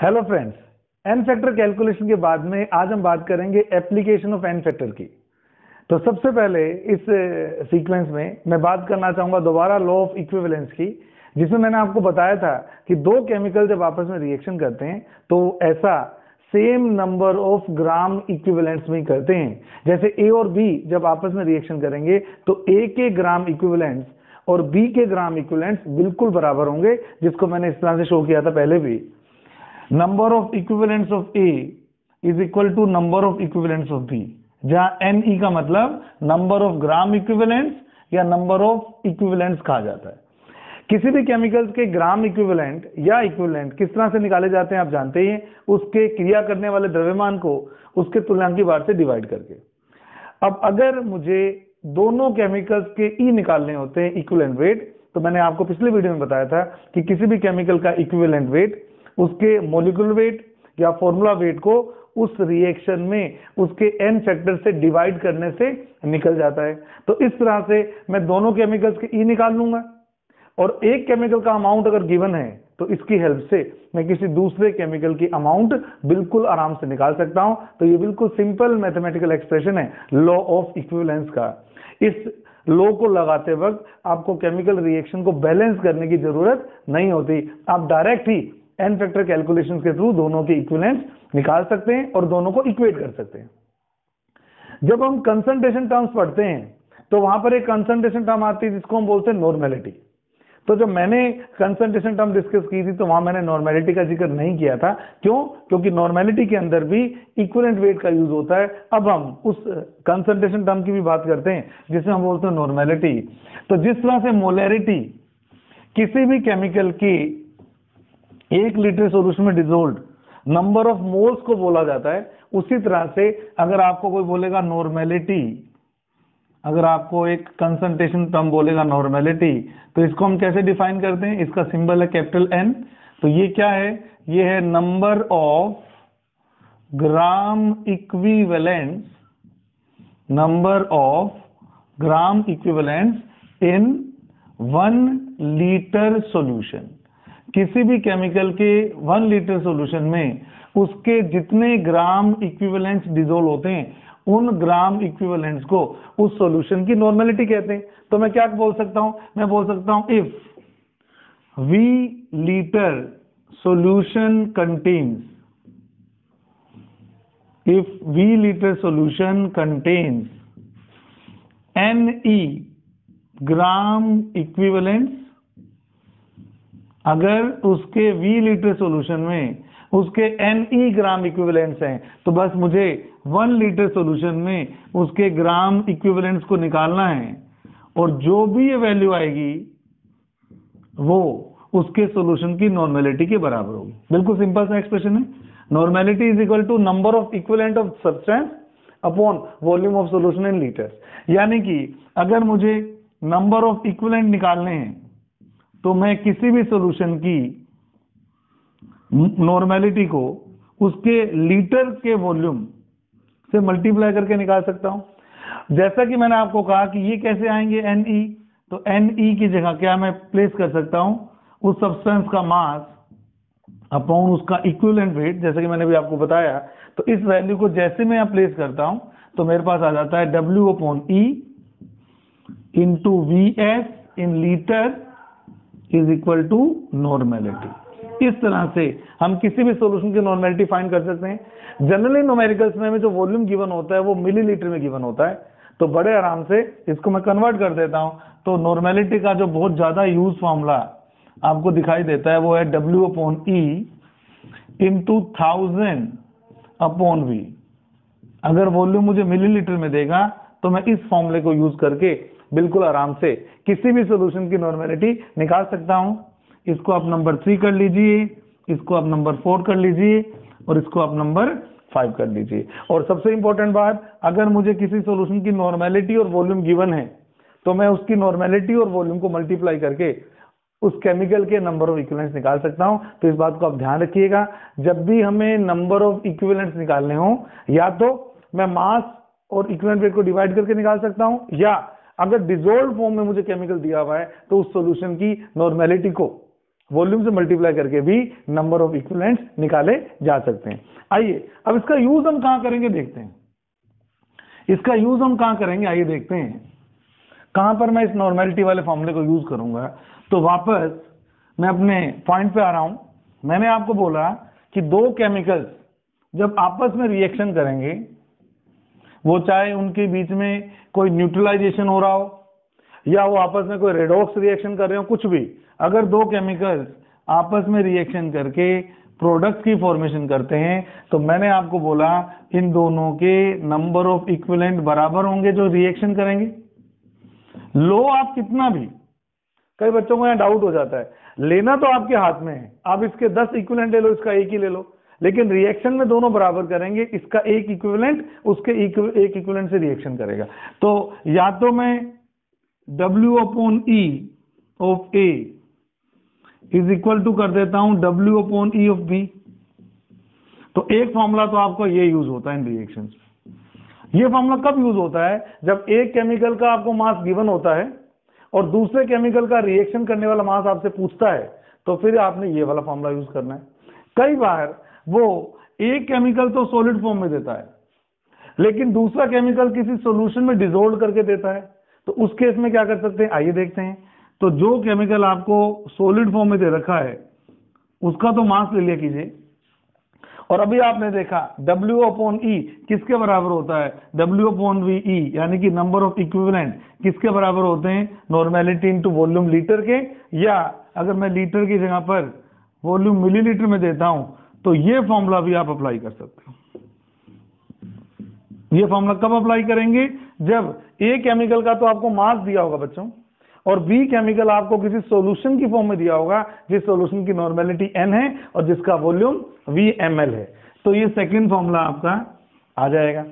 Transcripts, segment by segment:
Hello friends, n factor calculation के बाद में आज हम बात करेंगे एप्लीकेशन ऑफ एन फैक्टर की। तो सबसे पहले इस सीक्वेंस में मैं बात करना चाहूंगा दोबारा लॉ ऑफ इक्विवेलेंस की, जिसमें मैंने आपको बताया था कि दो केमिकल जब आपस में रिएक्शन करते हैं तो ऐसा same number of gram equivalents में करते हैं। जैसे ए और बी जब आपस में रिएक्शन करेंगे तो ए के ग्राम इक्विवेलेंट्स और बी के ग्राम इक्विवेलेंट्स बिल्कुल बराबर होंगे, जिसको मैंने इस तरह से शो किया था पहले भी। Number of equivalents of A is equal to number of equivalents of B, जहां NE का मतलब नंबर ऑफ ग्राम इक्विवेलेंट्स या नंबर ऑफ इक्विवेलेंट्स कहा जाता है। किसी भी केमिकल्स के ग्राम इक्विवेलेंट या इक्विवेलेंट किस तरह से निकाले जाते हैं आप जानते ही हैं, उसके क्रिया करने वाले द्रव्यमान को उसके तुल्यांकी भार से डिवाइड करके। अब अगर मुझे दोनों केमिकल्स के ई निकालने होते हैं इक्विवेलेंट वेट, तो मैंने आपको पिछले वीडियो में बताया था कि किसी भी केमिकल का इक्विवेलेंट वेट उसके मॉलिक्यूलर वेट या फॉर्मूला वेट को उस रिएक्शन में उसके एन फैक्टर से डिवाइड करने से निकल जाता है। तो इस तरह से मैं दोनों केमिकल्स के ई निकाल लूंगा और एक केमिकल का अमाउंट अगर गिवन है तो इसकी हेल्प से मैं किसी दूसरे केमिकल की अमाउंट बिल्कुल आराम से निकाल सकता हूं। तो ये बिल्कुल सिंपल मैथमेटिकल एक्सप्रेशन है लॉ ऑफ इक्विवेलेंस का। इस लॉ को लगाते वक्त आपको केमिकल रिएक्शन को बैलेंस करने की जरूरत नहीं होती, आप डायरेक्ट ही एन फैक्टर कैलकुलेशन के थ्रू दोनों के इक्विवेलेंट्स निकाल सकते हैं और दोनों को इक्वेट कर सकते हैं। जब हम कंसंट्रेशन टर्म्स पढ़ते हैं तो वहां पर एक कंसंट्रेशन टर्म आती है जिसको हम बोलते हैं नॉर्मेलिटी। तो जब मैंने कंसंट्रेशन टर्म डिस्कस की थी तो वहां मैंने नॉर्मेलिटी का जिक्र नहीं किया था। क्यों? क्योंकि नॉर्मेलिटी के अंदर भी इक्विवेलेंट वेट का यूज होता है। अब हम उस कंसंट्रेशन टर्म की भी बात करते हैं जिसे हम बोलते हैं नॉर्मेलिटी। तो जिस तरह से मोलैरिटी किसी भी केमिकल की 1 लीटर सोल्यूशन में डिजोल्व नंबर ऑफ मोल्स को बोला जाता है, उसी तरह से अगर आपको कोई बोलेगा नॉर्मेलिटी, अगर आपको एक कंसंट्रेशन टर्म बोलेगा नॉर्मेलिटी, तो इसको हम कैसे डिफाइन करते हैं? इसका सिंबल है कैपिटल N। तो ये क्या है? ये है number of gram equivalents, number of gram equivalents in 1 litre solution. किसी भी केमिकल के 1 लीटर सॉल्यूशन में उसके जितने ग्राम इक्विवेलेंट्स डिसोल्व होते हैं उन ग्राम इक्विवेलेंट्स को उस सॉल्यूशन की नॉर्मेलिटी कहते हैं। तो मैं क्या बोल सकता हूं? मैं बोल सकता हूं if V litre solution contains, if V litre solution contains NE gram equivalents, अगर उसके V लीटर सॉल्यूशन में उसके NE ग्राम इक्विवेलेंट्स हैं तो बस मुझे 1 लीटर सॉल्यूशन में उसके ग्राम इक्विवेलेंट्स को निकालना है और जो भी ये वैल्यू आएगी वो उसके सॉल्यूशन की नॉर्मेलिटी के बराबर होगी। बिल्कुल सिंपल सा एक्सप्रेशन है। Normality is equal to number of equivalent of substance upon volume of solution in litres. यानी कि अगर मुझे नंबर ऑफ इक्विवेलेंट निकालने हैं तो मैं किसी भी सॉल्यूशन की नॉर्मेलिटी को उसके लीटर के वॉल्यूम से मल्टीप्लाई करके निकाल सकता हूं। जैसा कि मैंने आपको कहा कि ये कैसे आएंगे NE, तो NE की जगह क्या मैं प्लेस कर सकता हूं? उस सब्सटेंस का मास अपॉन उसका इक्विवेलेंट वेट, जैसे कि मैंने भी आपको बताया। तो इस वैल्यू को जैसे मैं यहां प्लेस करता हूं तो मेरे पास आ जाता है W/E into VS in litre is equal to normality. इस तरह से हम किसी भी सॉल्यूशन की नॉर्मेलिटी फाइंड कर सकते हैं। जनरली न्यूमेरिकल्स में जो वॉल्यूम गिवन होता है वो मिलीलीटर में गिवन होता है, तो बड़े आराम से इसको मैं कन्वर्ट कर देता हूं। तो नॉर्मेलिटी का जो बहुत ज्यादा यूज फॉर्मूला आपको दिखाई देता है वो है W/E इंटू 1000/V। अगर वॉल्यूम मुझे मिलीलीटर में देगा तो मैं इस फॉर्मूले को यूज करके बिल्कुल आराम से किसी भी सॉल्यूशन की नॉर्मेलिटी निकाल सकता हूं। इसको आप नंबर 3 कर लीजिए, इसको आप नंबर 4 कर लीजिए और इसको आप नंबर 5 कर लीजिए। और सबसे इंपॉर्टेंट बात, अगर मुझे किसी सॉल्यूशन की नॉर्मेलिटी और वॉल्यूम गिवन है तो मैं उसकी नॉर्मेलिटी और वॉल्यूम को मल्टीप्लाई करके उस केमिकल के नंबर ऑफ इक्विवेलेंट्स निकाल सकता हूं। तो इस बात को आप ध्यान रखिएगा, जब भी हमें नंबर ऑफ इक्विवेलेंट्स निकालने हो या तो मैं मास और इक्विवेलेंट वेट को डिवाइड करके निकाल सकता हूं, या अगर डिसॉल्व फॉर्म में मुझे केमिकल दिया हुआ है तो उस सॉल्यूशन की नॉर्मेलिटी को वॉल्यूम से मल्टीप्लाई करके भी नंबर ऑफ इक्विवेलेंट्स निकाले जा सकते हैं। आइए अब इसका यूज हम कहां करेंगे देखते हैं। इसका यूज हम कहां करेंगे, आइए देखते हैं कहां पर मैं इस नॉर्मेलिटी वाले फॉर्मूले को यूज करूंगा। तो वापस मैं अपने पॉइंट पे आ रहा हूं। मैंने आपको बोला कि दो केमिकल्स जब आपस में रिएक्शन करेंगे, वो चाहे उनके बीच में कोई न्यूट्रलाइजेशन हो रहा हो या वो आपस में कोई रेडॉक्स रिएक्शन कर रहे हो, कुछ भी, अगर दो केमिकल्स आपस में रिएक्शन करके प्रोडक्ट की फॉर्मेशन करते हैं तो मैंने आपको बोला इन दोनों के नंबर ऑफ इक्विवेलेंट बराबर होंगे जो रिएक्शन करेंगे। लो आप कितना भी, कई बच्चों को यहाँ डाउट हो जाता है, लेना तो आपके हाथ में है, आप इसके 10 इक्विवेलेंट ले लो, इसका एक ही ले लो, लेकिन रिएक्शन में दोनों बराबर करेंगे, इसका एक इक्विवेलेंट उसके एक इक्विवेलेंट से रिएक्शन करेगा। तो या तो मैं W/E of A is equal to कर देता हूं W/E ऑफ B। तो एक फॉर्मूला तो आपका ये यूज होता है इन रिएक्शंस। ये फॉर्मूला कब यूज होता है, जब एक केमिकल का आपको मास गिवन होता है और दूसरे केमिकल का रिएक्शन करने वाला मास आपसे पूछता है, तो फिर आपने ये वाला फॉर्मूला यूज करना है। कई बार वो एक केमिकल तो सॉलिड फॉर्म में देता है लेकिन दूसरा केमिकल किसी सॉल्यूशन में डिसॉल्व करके देता है, तो उस केस में क्या कर सकते हैं, आइए देखते हैं। तो जो केमिकल आपको सॉलिड फॉर्म में दे रखा है उसका तो मास ले लिया कीजिए, और अभी आपने देखा W/E किसके बराबर होता है, W/VE, यानी कि नंबर ऑफ इक्विवेलेंट किसके बराबर होते हैं, नॉर्मेलिटी इनटू वॉल्यूम लीटर के, या अगर मैं लीटर की जगह पर वॉल्यूम मिलीलीटर में देता हूं तो ये फॉर्मूला भी आप अप्लाई कर सकते हो। ये फॉर्मूला कब अप्लाई करेंगे, जब ए केमिकल का तो आपको मास दिया होगा बच्चों, और बी केमिकल आपको किसी सॉल्यूशन की फॉर्म में दिया होगा जिस सॉल्यूशन की नॉर्मेलिटी n है और जिसका वॉल्यूम VmL है, तो ये सेकंड फॉर्मूला आपका आ जाएगा।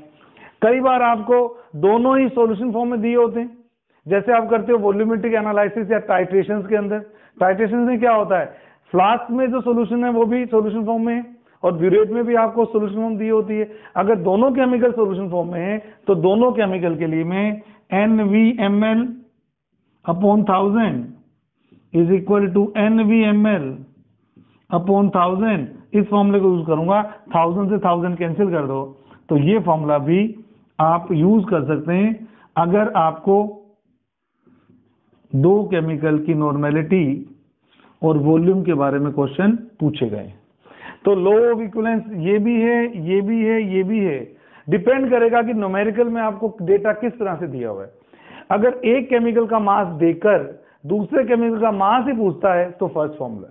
कई बार आपको दोनों ही सॉल्यूशन फॉर्म में दिए होते हैं, जैसे आप करते हो वॉल्यूमेट्रिक एनालिसिस या टाइट्रेशंस के अंदर। टाइट्रेशंस में क्या होता है, फ्लास्क में जो सॉल्यूशन है वो भी सॉल्यूशन फॉर्म में है और ब्यूरेट में भी आपको सॉल्यूशन फॉर्म दी होती है। अगर दोनों केमिकल सॉल्यूशन फॉर्म में है तो दोनों केमिकल के लिए मैं NVml/1000 is equal to NVml/1000 इस फॉर्मूले को यूज करूंगा। 1000 से 1000 कैंसिल कर दो, तो ये फॉर्मूला भी आप यूज कर सकते हैं अगर आपको दो केमिकल की नॉर्मेलिटी और वॉल्यूम के बारे में क्वेश्चन पूछे गए। तो लॉ ऑफ इक्विवेलेंस ये भी है, ये भी है, ये भी है। डिपेंड करेगा कि न्यूमेरिकल में आपको डेटा किस तरह से दिया हुआ है। अगर एक केमिकल का मास देकर दूसरे केमिकल का मास ही पूछता है तो फर्स्ट फॉर्मूला।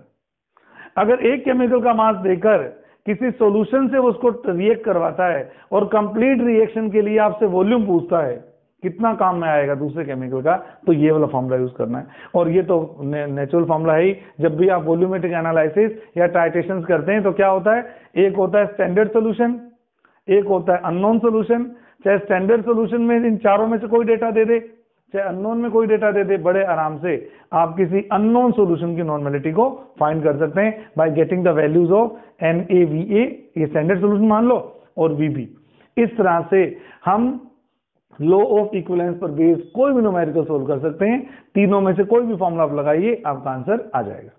अगर एक केमिकल का मास देकर किसी सॉल्यूशन से उसको रिएक्ट करवाता है और कंप्लीट रिएक्शन के लिए आपसे वॉल्यूम पूछता है कितना काम में आएगा दूसरे केमिकल का, तो ये वाला फॉर्मूला यूज करना है। और ये तो नेचुरल फॉर्मूला है ही। जब भी आप वॉल्यूमेट्रिक एनालिसिस या टाइट्रेशंस करते हैं तो क्या होता है, एक होता है स्टैंडर्ड सॉल्यूशन, एक होता है अननोन सॉल्यूशन। चाहे स्टैंडर्ड सॉल्यूशन में इन चारों में से कोई डेटा दे दे, चाहे अननोन में कोई डेटा दे दे, बड़े आराम से आप किसी अननोन सॉल्यूशन की नॉर्मेलिटी को फाइंड कर सकते हैं by getting the values of NaVa, ये स्टैंडर्ड सॉल्यूशन मान लो, और Vb। इस तरह से हम लॉ ऑफ इक्विवेलेंस पर बेस कोई भी न्यूमेरिकल सोल्व कर सकते हैं। तीनों में से कोई भी फॉर्मूला आप लगाइए, आपका आंसर आ जाएगा।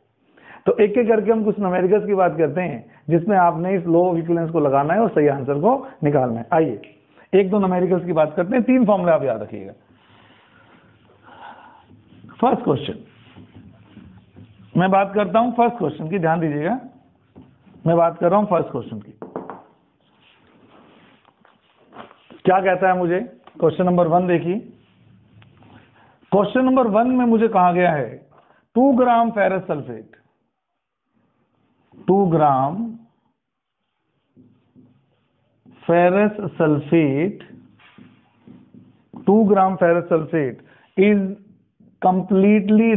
तो एक एक करके हम कुछ न्यूमेरिकल्स की बात करते हैं जिसमें आपने इस लॉ ऑफ इक्विवेलेंस को लगाना है और सही आंसर को निकालना है। आइए एक दो न्यूमेरिकल्स की बात करते हैं। 3 फॉर्मूले आप याद रखिएगा। फर्स्ट क्वेश्चन मैं बात करता हूं, फर्स्ट क्वेश्चन की ध्यान दीजिएगा, मैं बात कर रहा हूं फर्स्ट क्वेश्चन की। क्या कहता है मुझे, क्वेश्चन नंबर 1 देखिए। क्वेश्चन नंबर 1 में मुझे कहा गया है 2 gram ferrous sulphate, 2 gram ferrous sulphate, 2 gram ferrous sulphate is completely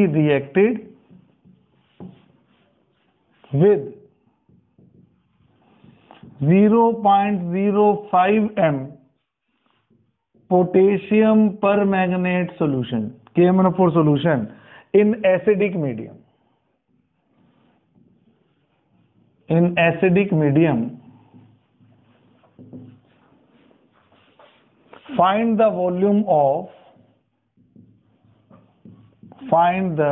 reacted with 0.05 m potassium permanganate solution, KMnO4 solution in acidic medium. In acidic medium, find the volume of find the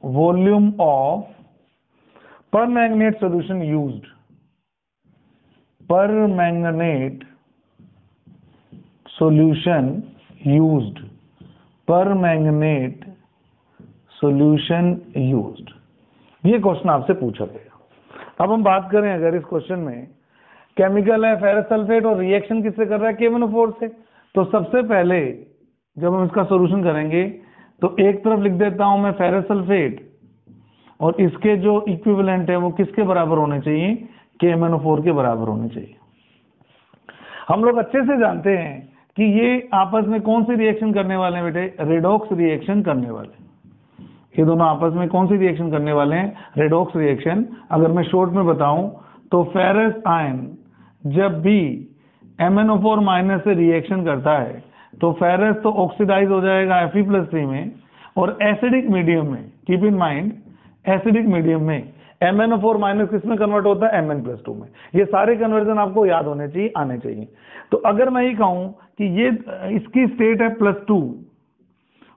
volume of permanganate solution used, permanganate solution used, permanganate solution used. ये question आपसे पूछा गया। अब हम बात करें अगर इस क्वेश्चन में केमिकल है फेरस सल्फेट और रिएक्शन किससे कर रहा है, KMnO4 से, तो सबसे पहले जब हम इसका सॉल्यूशन करेंगे तो एक तरफ लिख देता हूं मैं फेरस सल्फेट और इसके जो इक्विवेलेंट है वो किसके बराबर होने चाहिए, KMnO4 के बराबर होने चाहिए। हम लोग अच्छे से जानते हैं कि ये आपस में कौन सी रिएक्शन करने वाले हैं बेटे, रेडॉक्स रिएक्शन करने वाले। ये दोनों आपस में कौन सी रिएक्शन करने वाले हैं, रेडॉक्स रिएक्शन। अगर मैं शॉर्ट में बताऊं तो फेरस आयन जब भी MnO4 माइनस से रिएक्शन करता है तो फेरस तो ऑक्सीडाइज हो जाएगा Fe+3 में, और एसिडिक मीडियम में, keep in mind acidic medium में MnO4 माइनस किस में कन्वर्ट होता है, Mn+2 में। ये सारे कन्वर्जन आपको याद होने चाहिए, आने चाहिए। तो अगर मैं ये कहूं कि ये इसकी स्टेट है +2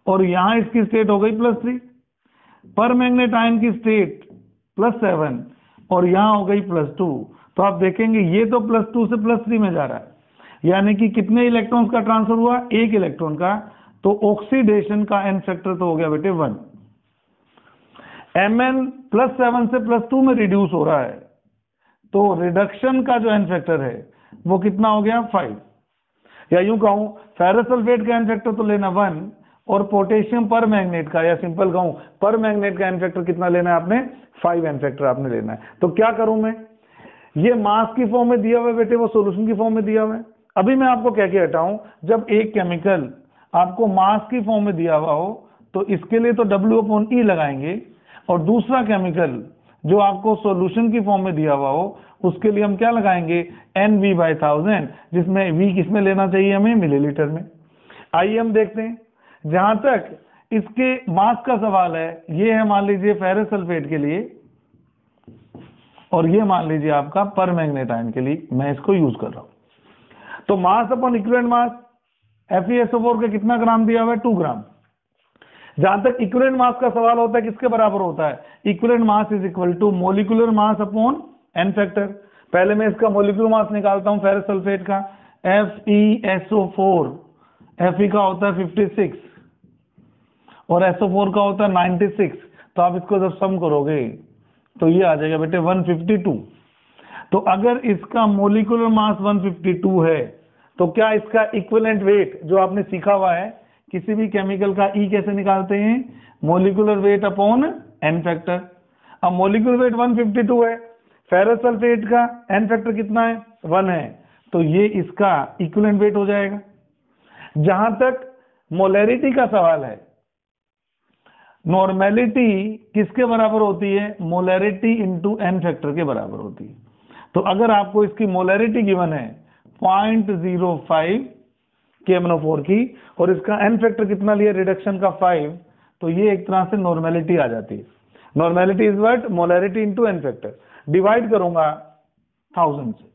और यहां इसकी स्टेट हो गई +3, परमैंगनेट आयन की स्टेट +7 और यहां हो गई +2, तो आप देखेंगे ये तो +2 से +3 में जा रहा है, यानी कि कितने इलेक्ट्रॉन्स का ट्रांसफर हुआ, एक इलेक्ट्रॉन का। तो ऑक्सीडेशन का एन फैक्टर तो हो गया बेटे 1। Mn +7 से +2 में रिड्यूस हो रहा है, तो रिडक्शन का जो एन फैक्टर है वो कितना हो गया, 5। या यूं कहूं फेरस सल्फेट का एन फैक्टर तो लेना 1 और पोटेशियम पर मैग्नेट का, या सिंपल कहूं पर मैग्नेट का एन फैक्टर कितना लेना है आपने, 5 एन फैक्टर आपने लेना है। तो क्या करूं मैं, ये मास की फॉर्म में दिया हुआ है बेटे, वो सॉल्यूशन की फॉर्म में दिया हुआ है। अभी मैं आपको क्या क्या हटाऊं, जब एक केमिकल आपको मास की फॉर्म में दिया हुआ हो तो इसके लिए तो W/E लगाएंगे, और दूसरा केमिकल जो आपको सॉल्यूशन की फॉर्म में दिया हुआ हो उसके लिए हम क्या लगाएंगे, NV/1000, जिसमें V किसमें लेना चाहिए हमें, मिलीलीटर में। आइए हम देखते हैं। जहां तक इसके मास का सवाल है, ये है मान लीजिए फेरस सल्फेट के लिए और ये मान लीजिए आपका परमैंगनेट आयन के लिए मैं इसको यूज कर रहा हूं। तो mass upon equivalent mass, FeSO4 का कितना ग्राम दिया हुआ है, 2 ग्राम। जहां तक इक्विवेलेंट मास का सवाल होता है किसके बराबर होता है, equivalent mass is equal to molecular mass upon n factor. पहले मैं इसका मोलिकुलर मास निकालता हूं फेरस सल्फेट का, FeSO4, Fe का होता है 56 और SO4 का होता है 96। तो आप इसको जब सम करोगे तो ये आ जाएगा बेटे 152। तो अगर इसका मोलिकुलर मास 152 है तो क्या इसका इक्विवेलेंट वेट जो आपने सीखा हुआ है, किसी भी केमिकल का E कैसे निकालते हैं, molecular weight upon n factor. अब मोलिकुलर वेट 152 है, फेरस सल्फेट का एन फैक्टर कितना है, 1 है, तो ये इसका इक्विवेलेंट वेट हो जाएगा। जहां तक मोलैरिटी का सवाल है, नॉर्मेलिटी किसके बराबर होती है, मोलैरिटी इंटू एन फैक्टर के बराबर होती है। तो अगर आपको इसकी मोलैरिटी गिवन है 0.05 KMnO4 की और इसका एन फैक्टर कितना लिया रिडक्शन का 5, तो ये एक तरह से नॉर्मेलिटी आ जाती है। Normality is what, molarity into N factor. Divide करूंगा 1000 से,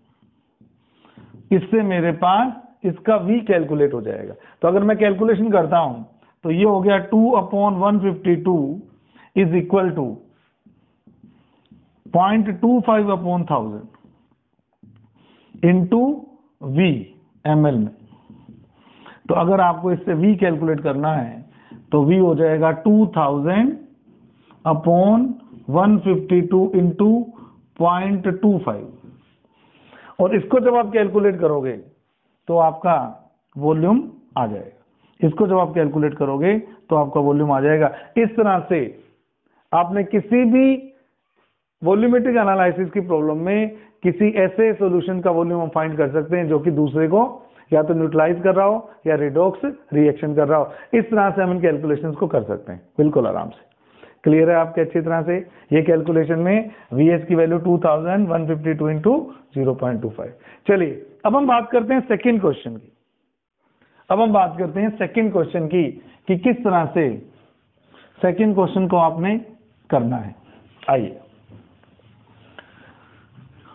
इससे मेरे पास इसका V कैलकुलेट हो जाएगा। तो अगर मैं कैलकुलेशन करता हूं तो ये हो गया 2/152 is equal to 0.25/1000 into V ml में। तो अगर आपको इससे V कैलकुलेट करना है तो V हो जाएगा 2000/152 इंटू 0.25, और इसको जब आप कैलकुलेट करोगे तो आपका वॉल्यूम आ जाएगा। इसको जब आप कैलकुलेट करोगे तो आपका वॉल्यूम आ जाएगा। इस तरह से आपने किसी भी वॉल्यूमेट्रिक एनालिसिस की प्रॉब्लम में किसी ऐसे सॉल्यूशन का वॉल्यूम हम फाइंड कर सकते हैं जो कि दूसरे को या तो न्यूट्रलाइज कर रहा हो या रिडॉक्स रिएक्शन कर रहा हो। इस तरह से हम इन कैलकुलेशंस को कर सकते हैं बिल्कुल आराम से। क्लियर है आपके अच्छी तरह से। ये कैलकुलेशन में VS की वैल्यू 2152 इंटू 0.25। चलिए अब हम बात करते हैं सेकेंड क्वेश्चन की। अब हम बात करते हैं सेकेंड क्वेश्चन की कि किस तरह से सेकेंड क्वेश्चन को आपने करना है। आइए,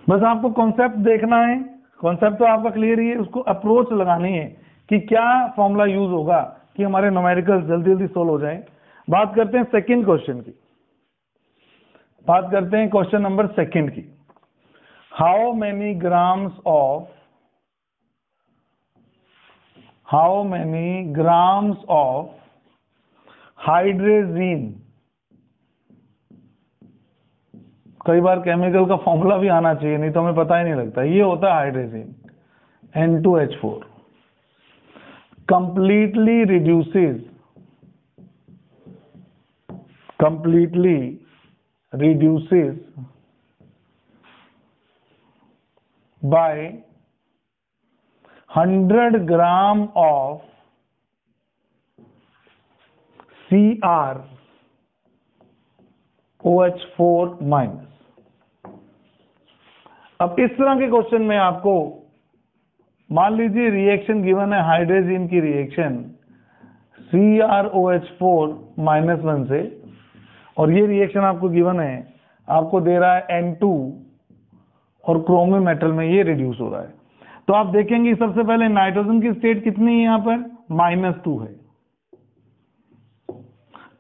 बस आपको कॉन्सेप्ट देखना है, कॉन्सेप्ट तो आपका क्लियर ही है, उसको अप्रोच लगानी है कि क्या फॉर्मूला यूज होगा कि हमारे न्यूमेरिकल जल्दी जल्दी सोल्व हो जाए। बात करते हैं सेकंड क्वेश्चन की, बात करते हैं क्वेश्चन नंबर सेकंड की। हाउ मेनी ग्राम्स ऑफ हाइड्रेजीन, कई बार केमिकल का फॉर्मूला भी आना चाहिए, नहीं तो हमें पता ही नहीं लगता। ये होता है हाइड्रेजीन N2H4, completely reduces by 100 gram of CrOH4 minus। अब इस तरह के क्वेश्चन में आपको मान लीजिए रिएक्शन गिवन है, हाइड्रेजीन की रिएक्शन CrOH4-1 से, और ये रिएक्शन आपको गिवन है, आपको दे रहा है N2 और क्रोमियम मेटल में ये रिड्यूस हो रहा है। तो आप देखेंगे सबसे पहले नाइट्रोजन की स्टेट कितनी है, यहां पर -2 है,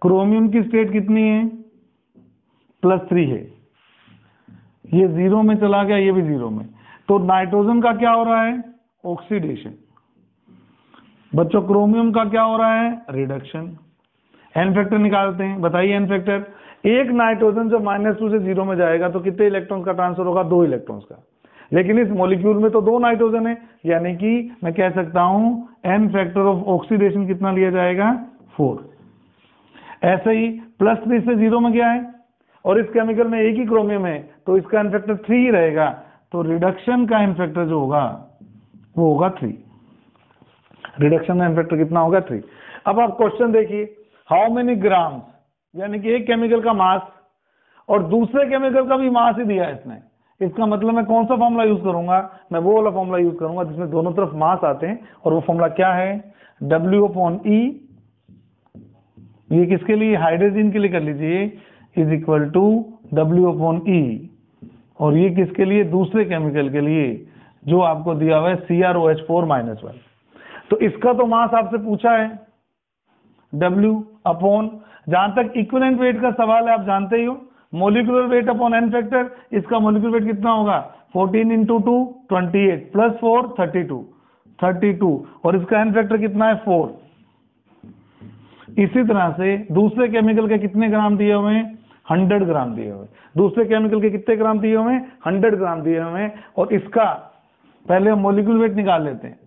क्रोमियम की स्टेट कितनी है +3 है, ये 0 में चला गया, ये भी 0 में। तो नाइट्रोजन का क्या हो रहा है, ऑक्सीडेशन। बच्चों क्रोमियम का क्या हो रहा है, रिडक्शन। एन फैक्टर निकालते हैं, बताइए एन फैक्टर। एक नाइट्रोजन जो -2 से 0 में जाएगा तो कितने इलेक्ट्रॉन का ट्रांसफर होगा, 2 इलेक्ट्रॉन्स का। लेकिन इस मॉलिक्यूल में तो 2 नाइट्रोजन है, यानी कि मैं कह सकता हूं एन फैक्टर ऑफ ऑक्सीडेशन कितना लिया जाएगा, 4। ऐसे ही +3 से 0 में गया है, और इस केमिकल में एक ही क्रोमियम है, तो इसका एन फैक्टर 3 ही रहेगा। तो रिडक्शन का एन फैक्टर जो होगा वो होगा 3। रिडक्शन का एन फैक्टर कितना होगा, 3। अब आप क्वेश्चन देखिए, हाउ मेनी ग्राम्स, यानी कि एक केमिकल का मास और दूसरे केमिकल का भी मास ही दिया है इसने। इसका मतलब मैं कौन सा फॉर्मूला यूज करूंगा, मैं वो वाला फॉर्मूला यूज करूंगा जिसमें दोनों तरफ मास आते हैं, और वो फॉर्मूला क्या है, W/E। ये किसके लिए, हाइड्रोजन के लिए कर लीजिए, इज इक्वल टू W/E। और ये किसके लिए, दूसरे केमिकल के लिए जो आपको दिया हुआ है CrOH4-1। तो इसका तो मास आपसे पूछा है W अपॉन, जहां तक इक्विवेलेंट वेट का सवाल है आप जानते ही हो, molecular weight upon n factor. इसका मोलिकुलर वेट कितना होगा, 14 × 2 28 + 4 32, और इसका एन फैक्टर कितना है, 4। इसी तरह से दूसरे केमिकल के कितने ग्राम दिए हुए हैं, 100 ग्राम दिए हुए। दूसरे केमिकल के कितने ग्राम दिए हुए हैं, 100 ग्राम दिए हुए हैं। और इसका पहले हम मोलिकुलर वेट निकाल लेते हैं,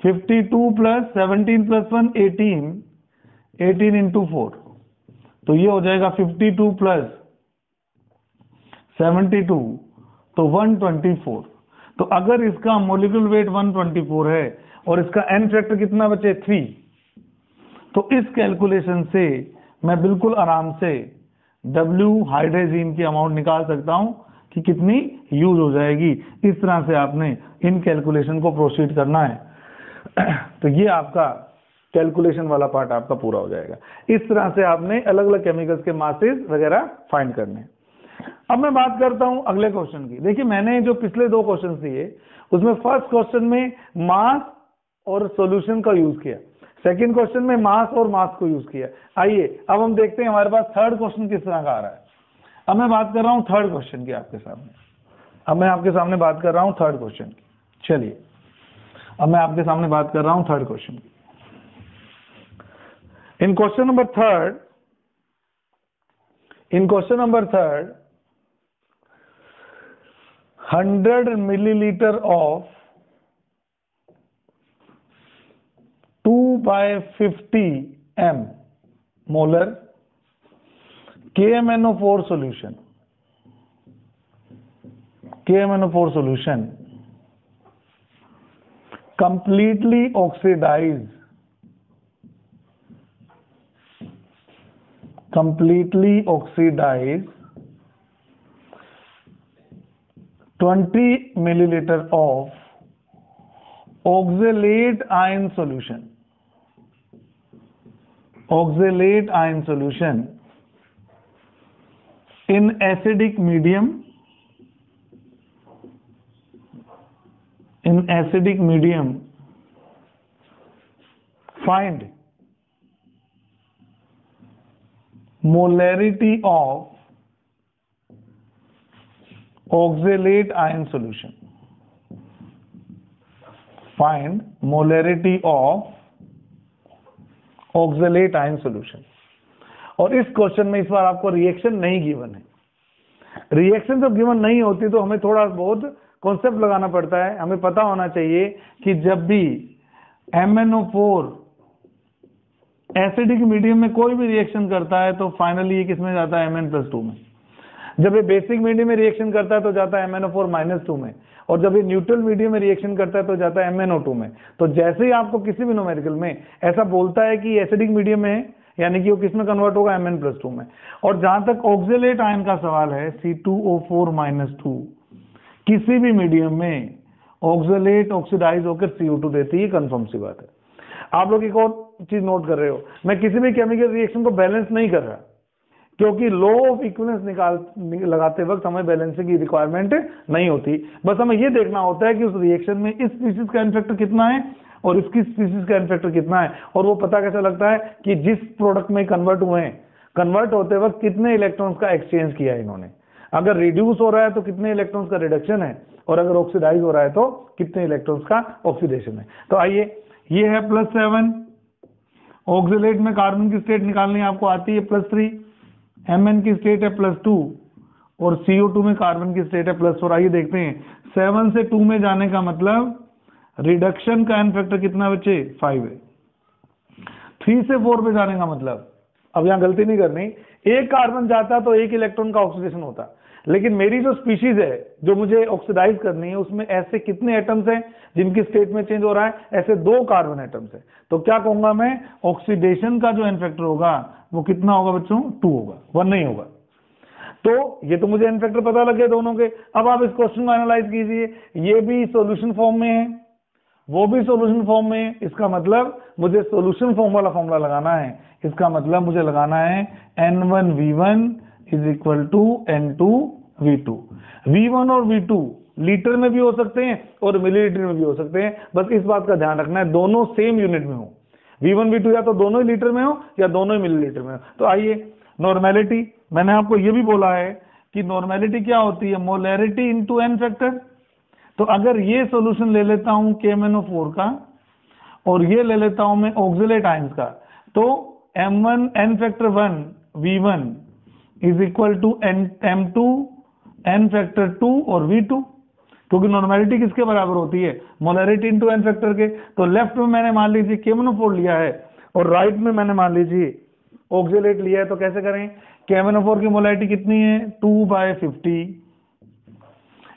52 + 17 + 1 18 × 4, तो ये हो जाएगा 52 + 72, तो 124। तो अगर इसका मोलिकुलर वेट 124 है और इसका एन फैक्टर कितना बचे, 3, तो इस कैलकुलेशन से मैं बिल्कुल आराम से W हाइड्रोजीन की अमाउंट निकाल सकता हूं कि कितनी यूज हो जाएगी। इस तरह से आपने इन कैलकुलेशन को प्रोसीड करना है। तो ये आपका कैलकुलेशन वाला पार्ट आपका पूरा हो जाएगा। इस तरह से आपने अलग अलग केमिकल्स के मासेस वगैरह फाइंड करने। अब मैं बात करता हूं अगले क्वेश्चन की। देखिए मैंने जो पिछले 2 क्वेश्चन दिए उसमें फर्स्ट क्वेश्चन में मास और सॉल्यूशन का यूज किया, सेकंड क्वेश्चन में मास और मास को यूज किया। आइए अब हम देखते हैं हमारे पास थर्ड क्वेश्चन किस तरह का आ रहा है। अब मैं बात कर रहा हूं थर्ड क्वेश्चन की आपके सामने। अब मैं आपके सामने बात कर रहा हूं थर्ड क्वेश्चन की। चलिए अब मैं आपके सामने बात कर रहा हूं थर्ड क्वेश्चन की। इन question number third 100 milliliter of 2/50 m molar KMnO4 solution completely oxidize 20 milliliter of oxalate ion solution in acidic medium find molarity of oxalate ion solution. Find molarity of oxalate ion solution. और इस question में इस बार आपको reaction नहीं given है। Reaction जब given नहीं होती तो हमें थोड़ा बहुत कॉन्सेप्ट लगाना पड़ता है। हमें पता होना चाहिए कि जब भी MnO4 एसिडिक मीडियम में कोई भी रिएक्शन करता है तो फाइनली ये किसमें जाता है, Mn+2 में। जब ये बेसिक मीडियम में रिएक्शन करता है तो जाता है MnO4-2 में, और जब ये न्यूट्रल मीडियम में रिएक्शन करता है तो जाता है MnO2 में। तो जैसे ही आपको किसी भी न्यूमेरिकल में ऐसा बोलता है कि एसिडिक मीडियम में है, यानी कि वो किसमें कन्वर्ट होगा, Mn+2 में। और जहां तक ऑक्जेलेट आयन का सवाल है, C2O4-2 किसी भी मीडियम में ऑक्जेलेट ऑक्सीडाइज होकर CO2 देती है, कंफर्म सी बात है। आप लोग एक और चीज नोट कर रहे हो, मैं किसी भी केमिकल रिएक्शन को बैलेंस नहीं कर रहा, क्योंकि लॉ ऑफ इक्विवेलेंस लगाते वक्त हमें बैलेंसिंग की रिक्वायरमेंट नहीं होती। बस हमें यह देखना होता है कि उस रिएक्शन में इस स्पीशीज का एन फैक्टर कितना है और इसकी स्पीशीज का एन फैक्टर कितना है। और वो पता कैसे लगता है कि जिस प्रोडक्ट में कन्वर्ट हुए हैं, कन्वर्ट होते वक्त कितने इलेक्ट्रॉन्स का एक्सचेंज किया है इन्होंने। अगर रिड्यूस हो रहा है तो कितने इलेक्ट्रॉन्स का रिडक्शन है, और अगर ऑक्सीडाइज हो रहा है तो कितने इलेक्ट्रॉन्स का ऑक्सीडेशन है। तो आइए, ये है +7, ऑक्सीलेट में कार्बन की स्टेट निकालनी आपको आती है +3, Mn की स्टेट है +2 और CO2 में कार्बन की स्टेट है +4। आइए देखते हैं, 7 से 2 में जाने का मतलब रिडक्शन का एन फैक्टर कितना बचे, 5 है। 3 से 4 पे जाने का मतलब, अब यहां गलती नहीं करनी, एक कार्बन जाता तो एक इलेक्ट्रॉन का ऑक्सीडेशन होता, लेकिन मेरी जो स्पीशीज है जो मुझे ऑक्सीडाइज करनी है उसमें ऐसे कितने एटम्स हैं जिनकी स्टेट में चेंज हो रहा है, ऐसे 2 कार्बन एटम्स है। तो क्या कहूंगा मैं, ऑक्सीडेशन का जो एन फैक्टर होगा वो कितना होगा बच्चों, 2 होगा, 1 नहीं होगा। तो ये तो मुझे एन फैक्टर पता लगे दोनों के। अब आप इस क्वेश्चन को एनालाइज कीजिए, ये भी सॉल्यूशन फॉर्म में है, वो भी सॉल्यूशन फॉर्म में है। इसका मतलब मुझे सॉल्यूशन फॉर्म वाला फॉर्मूला लगाना है। इसका मतलब मुझे लगाना है N1V1 = N2V2। V1 और V2 लीटर में भी हो सकते हैं और मिलीलीटर में भी हो सकते हैं। बस इस बात का ध्यान रखना है दोनों सेम यूनिट में हो। V1 V2 या तो दोनों ही लीटर में हो या दोनों ही मिलीलीटर में हो। तो आइए, नॉर्मेलिटी, मैंने आपको ये भी बोला है कि नॉर्मेलिटी क्या होती है, मोलैरिटी इंटू एन फैक्टर। तो अगर ये सॉल्यूशन ले लेता हूं KMnO4 का और ये ले लेता हूं मैं ऑक्जेलेट आयंस का, तो M1 N factor 1 V1 = M2 N factor 2 और V2, क्योंकि नॉर्मेलिटी किसके बराबर होती है, मोलैरिटी इंटू एन फैक्टर के। तो लेफ्ट में मैंने मान लीजिए KMnO4 लिया है और राइट में मैंने मान लीजिए ऑक्जेलेट लिया है। तो कैसे करें, KMnO4 की मोलैरिटी कितनी है, 2/50,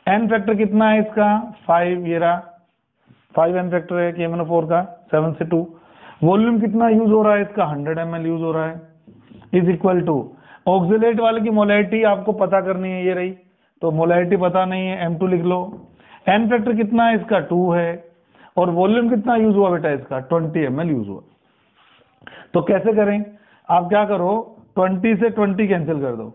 एन फैक्टर कितना है इसका, 5, ये रहा 5 एन फैक्टर है KMnO4 का, 7 से 2। वॉल्यूम कितना यूज हो रहा है इसका, 100 ml यूज हो रहा है, इज इक्वल टू ऑक्जेलेट वाले की मोलैरिटी आपको पता करनी है, ये रही। तो मोलैरिटी पता नहीं है, M2 लिख लो। एन फैक्टर कितना है इसका, 2 है, और वॉल्यूम कितना यूज हुआ बेटा इसका, 20 ml यूज हुआ। तो कैसे करें, आप क्या करो, 20 से 20 कैंसिल कर दो,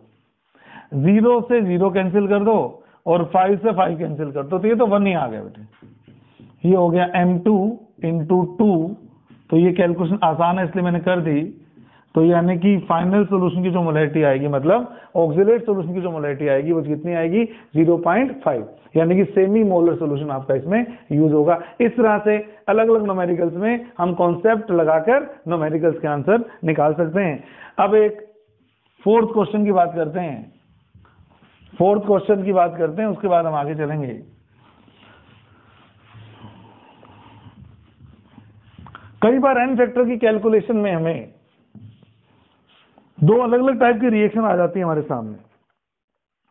0 से 0 कैंसिल कर दो और 5 से 5 कैंसिल कर दो। तो ये तो 1 ही आ गया बेटे, ये हो गया M2 × 2। तो ये कैलकुलेशन आसान है इसलिए मैंने कर दी। तो यानी कि फाइनल सॉल्यूशन की जो मोलैरिटी आएगी, मतलब ऑक्जेलेट सॉल्यूशन की जो मोलैरिटी आएगी वो कितनी आएगी, 0.5, यानी कि सेमी मोलर सॉल्यूशन आपका इसमें यूज होगा। इस तरह से अलग अलग न्यूमेरिकल्स में हम कॉन्सेप्ट लगाकर न्यूमेरिकल्स के आंसर निकाल सकते हैं। अब एक फोर्थ क्वेश्चन की बात करते हैं, उसके बाद हम आगे चलेंगे। कई बार एन फैक्टर की कैलकुलेशन में हमें 2 अलग अलग टाइप की रिएक्शन आ जाती है हमारे सामने।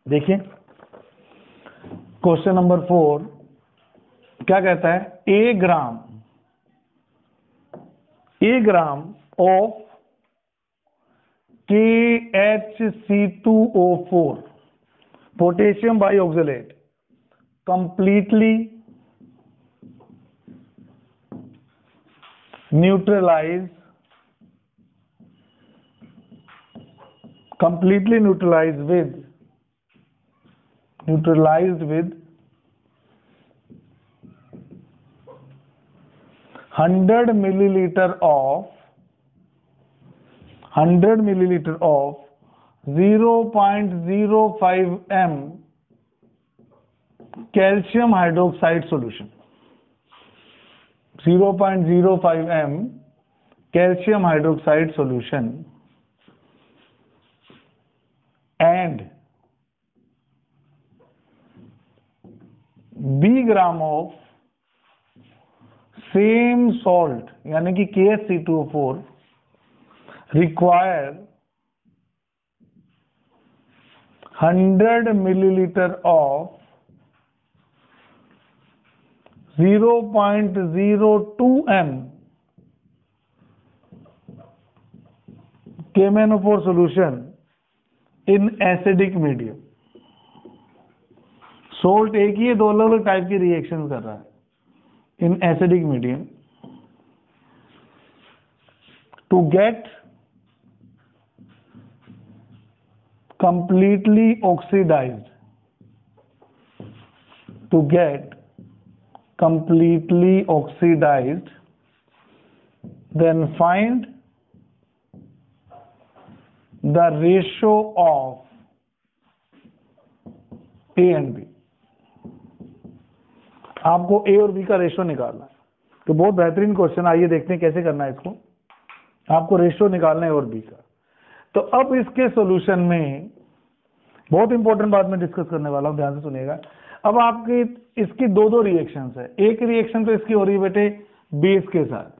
देखिए क्वेश्चन नंबर 4 क्या कहता है, a gram of KHC2O4 potassium bioxalate completely neutralized with 100 milliliter of 0.05 m calcium hydroxide solution, 0.05 m calcium hydroxide solution and b gram of same salt यानी कि KHC2O4 require 100 milliliter of 0.02 m KMnO4 solution in acidic medium. Salt एक ही दो अलग अलग type की reaction कर रहा है in acidic medium to get completely oxidized, to get completely oxidized, then find the ratio of A and B. आपको A और B का रेशियो निकालना है। तो बहुत बेहतरीन क्वेश्चन, आइए देखते हैं कैसे करना है इसको। आपको रेशियो निकालना है A और B का। तो अब इसके सॉल्यूशन में बहुत इंपॉर्टेंट बात मैं डिस्कस करने वाला हूं, ध्यान से सुनिएगा। अब आपकी इसकी दो रिएक्शंस है। एक रिएक्शन तो इसकी हो रही है बेटे बेस के साथ।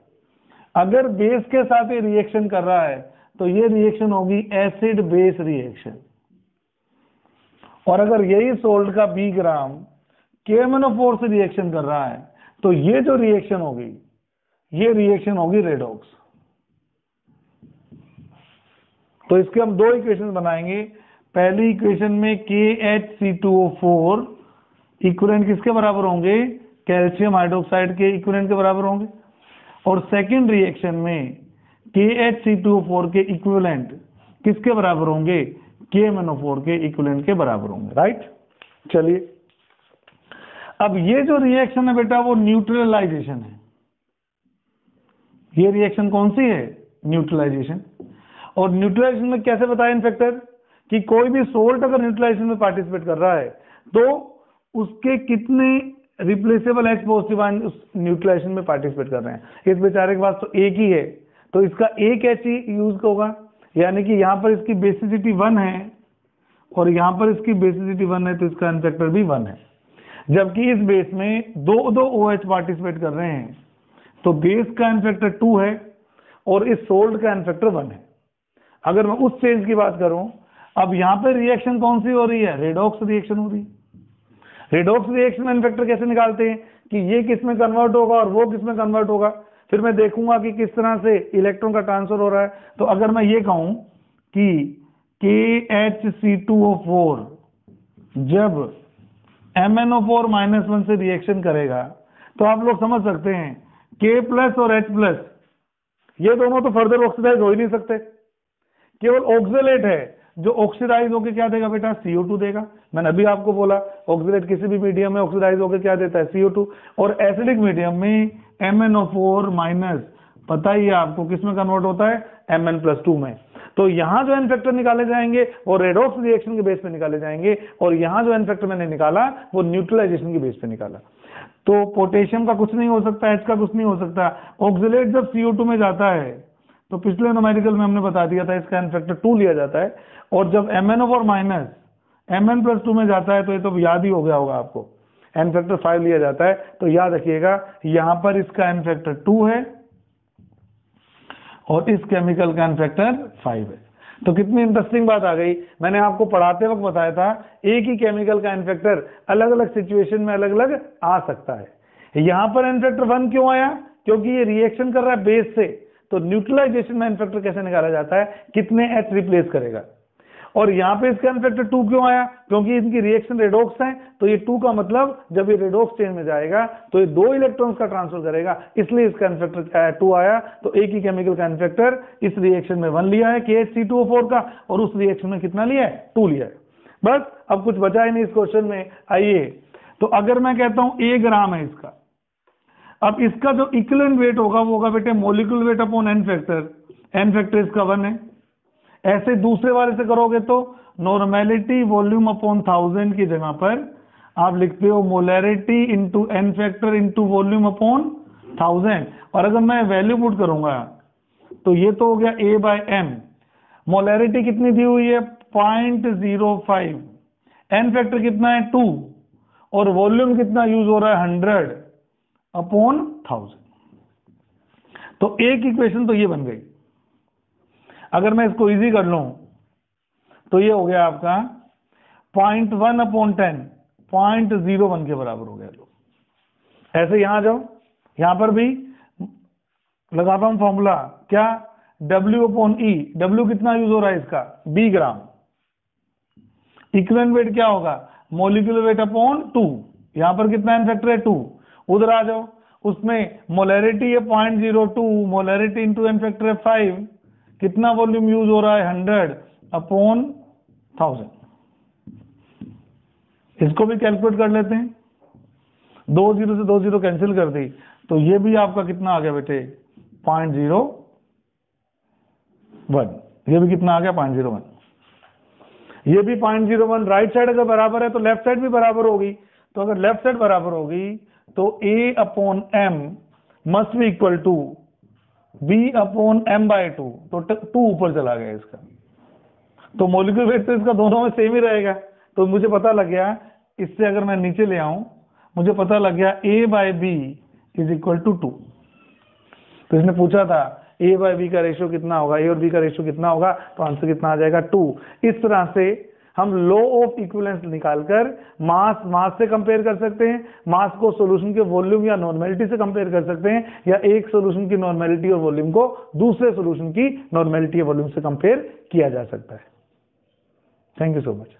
अगर बेस के साथ ये रिएक्शन कर रहा है तो ये रिएक्शन होगी एसिड बेस रिएक्शन। और अगर यही सोल्ट का B ग्राम KMnO4 से रिएक्शन कर रहा है तो ये जो रिएक्शन होगी ये रिएक्शन होगी रेडॉक्स। तो इसके हम दो इक्वेशन बनाएंगे। पहली इक्वेशन में KHC2O4 इक्विवेलेंट किसके बराबर होंगे? कैल्शियम हाइड्रोक्साइड के इक्विवेलेंट के बराबर होंगे। और सेकंड रिएक्शन में KHC2O4 के इक्विवेलेंट किसके बराबर होंगे? KMnO4 के इक्विवेलेंट के बराबर होंगे। राइट, चलिए अब ये जो रिएक्शन है बेटा वो न्यूट्रलाइजेशन है। ये रिएक्शन कौन सी है? न्यूट्रलाइजेशन। और न्यूट्रलाइजेशन में कैसे बताया इनफैक्टर कि कोई भी सोल्ट अगर न्यूट्रलाइजेशन में पार्टिसिपेट कर रहा है तो उसके कितने रिप्लेसेबल H पॉजिटिव आयन उस न्यूट्रलाइजेशन में पार्टिसिपेट कर रहे हैं। इस बेचारे के पास तो एक ही है तो इसका एक H ही यूज होगा, यानी कि यहाँ पर इसकी बेसिसिटी 1 है और यहाँ पर इसकी बेसिसिटी 1 है तो इसका इनफैक्टर भी 1 है। जबकि इस बेस में दो OH पार्टिसिपेट कर रहे हैं तो बेस का इनफैक्टर 2 है और इस सोल्ट का इनफैक्टर 1 है। अगर मैं उस चेंज की बात करूं, अब यहाँ पे रिएक्शन कौन सी हो रही है? रेडॉक्स रिएक्शन हो रही है। रेडॉक्स रिएक्शन में इनफैक्टर कैसे निकालते हैं कि ये किस में कन्वर्ट होगा और वो किस में कन्वर्ट होगा। फिर मैं देखूंगा कि किस तरह से इलेक्ट्रॉन का ट्रांसफर हो रहा है। तो अगर मैं ये कहूं कि KHC2O4 जब MnO4 - 1 से रिएक्शन करेगा तो आप लोग समझ सकते हैं K+ और H+ ये दोनों तो फर्दर ऑक्सीडाइज हो ही नहीं सकते। केवल ऑक्सलेट है जो ऑक्सीडाइज होकर क्या देगा बेटा? CO2 देगा। मैंने अभी आपको बोला ऑक्सलेट किसी भी मीडियम में ऑक्सीडाइज होकर क्या देता है? CO2। और एसिडिक मीडियम में MnO4- पता ही है आपको किस में कन्वर्ट होता है? Mn+2 में। तो यहाँ जो इनफैक्टर निकाले जाएंगे वो रेडॉक्स रिएक्शन के बेस पे निकाले जाएंगे और यहाँ जो इनफैक्टर मैंने निकाला वो न्यूट्रलाइजेशन के बेस पे निकाला। तो पोटेशियम का कुछ नहीं हो सकता, H का कुछ नहीं हो सकता। ऑक्सलेट जब CO2 में जाता है तो पिछले न्यूमेरिकल में हमने बता दिया था इसका इनफैक्टर 2 लिया जाता है। और जब MnO4 - Mn+2 में जाता है तो ये तो याद ही हो गया होगा आपको, इनफैक्टर 5 लिया जाता है। तो याद रखिएगा यहाँ पर इसका इनफैक्टर 2 है और इस केमिकल का इनफैक्टर 5 है। तो कितनी इंटरेस्टिंग बात आ गई। मैंने आपको पढ़ाते वक्त बताया था एक ही केमिकल का इनफैक्टर अलग अलग सिचुएशन में अलग अलग आ सकता है। यहाँ पर इनफैक्टर 1 क्यों आया? क्योंकि ये रिएक्शन कर रहा है बेस से। तो न्यूट्रलाइजेशन में इनफैक्टर कैसे निकाला जाता है? कितने H रिप्लेस करेगा। और यहाँ पे इसका इनफैक्टर 2 क्यों आया? क्योंकि इनकी रिएक्शन रेडॉक्स है तो ये 2 का मतलब जब ये रेडॉक्स चेन में जाएगा तो ये 2 इलेक्ट्रॉन्स का ट्रांसफर करेगा, इसलिए इसका इनफैक्टर क्या है? 2 आया। तो एक ही केमिकल का इनफैक्टर इस रिएक्शन में 1 लिया है KHC2O4 का और उस रिएक्शन में कितना लिया है? 2 लिया है। बस अब कुछ बचा ही नहीं इस क्वेश्चन में। आइए, तो अगर मैं कहता हूं A ग्राम है इसका, अब इसका जो इक्विवेलेंट वेट होगा वो होगा बेटे molecular weight upon N factor. N factor इसका 1 है, ऐसे दूसरे वाले से करोगे तो नॉर्मेलिटी वॉल्यूम अपॉन 1000 की जगह पर आप लिखते हो molarity into N factor into volume upon 1000। और अगर मैं वैल्यू पुट करूंगा तो ये तो हो गया A बाय M। मोलैरिटी कितनी दी हुई है 0.05, एन फैक्टर कितना है 2 और वॉल्यूम कितना यूज हो रहा है 100 अपॉन 1000। तो एक इक्वेशन तो ये बन गई। अगर मैं इसको इजी कर लूं तो ये हो गया आपका 0.1 अपॉन 10, 0.01 के बराबर हो गया। लो ऐसे यहां जाओ, यहां पर भी लगाता हूं फॉर्मूला क्या W अपॉन E। W कितना यूज हो रहा है इसका 20 ग्राम। इक्विवेलेंट वेट क्या होगा मोलिकुलर वेट अपॉन 2। यहां पर कितना एन फैक्टर है 2। उधर आ जाओ, उसमें मोलैरिटी है 0.02, मोलैरिटी इंटू एन फैक्टर है 5, कितना वॉल्यूम यूज हो रहा है 100 अपॉन 1000। इसको भी कैलकुलेट कर लेते हैं। 2 0 से 2 0 कैंसिल कर दी तो ये भी आपका कितना आ गया बेटे 0.01। ये भी कितना आ गया 0.01। ये भी 0.01। राइट साइड अगर बराबर है तो लेफ्ट साइड भी बराबर होगी। तो अगर लेफ्ट साइड बराबर होगी तो A upon M must be equal to B upon M by 2। तो 2 ऊपर चला गया इसका, तो मोलिकुलर वेट तो इसका दोनों में सेम ही रहेगा। तो मुझे पता लग गया, इससे अगर मैं नीचे ले आऊं मुझे पता लग गया A by B is equal to 2। तो इसने पूछा था A बाय B का रेशियो कितना होगा, A और B का रेशियो कितना होगा, तो आंसर कितना आ जाएगा 2। इस तरह से हम लॉ ऑफ इक्विवेलेंस निकालकर मास से कंपेयर कर सकते हैं, मास को सॉल्यूशन के वॉल्यूम या नॉर्मेलिटी से कंपेयर कर सकते हैं, या एक सॉल्यूशन की नॉर्मेलिटी और वॉल्यूम को दूसरे सॉल्यूशन की नॉर्मेलिटी या वॉल्यूम से कंपेयर किया जा सकता है। Thank you so much.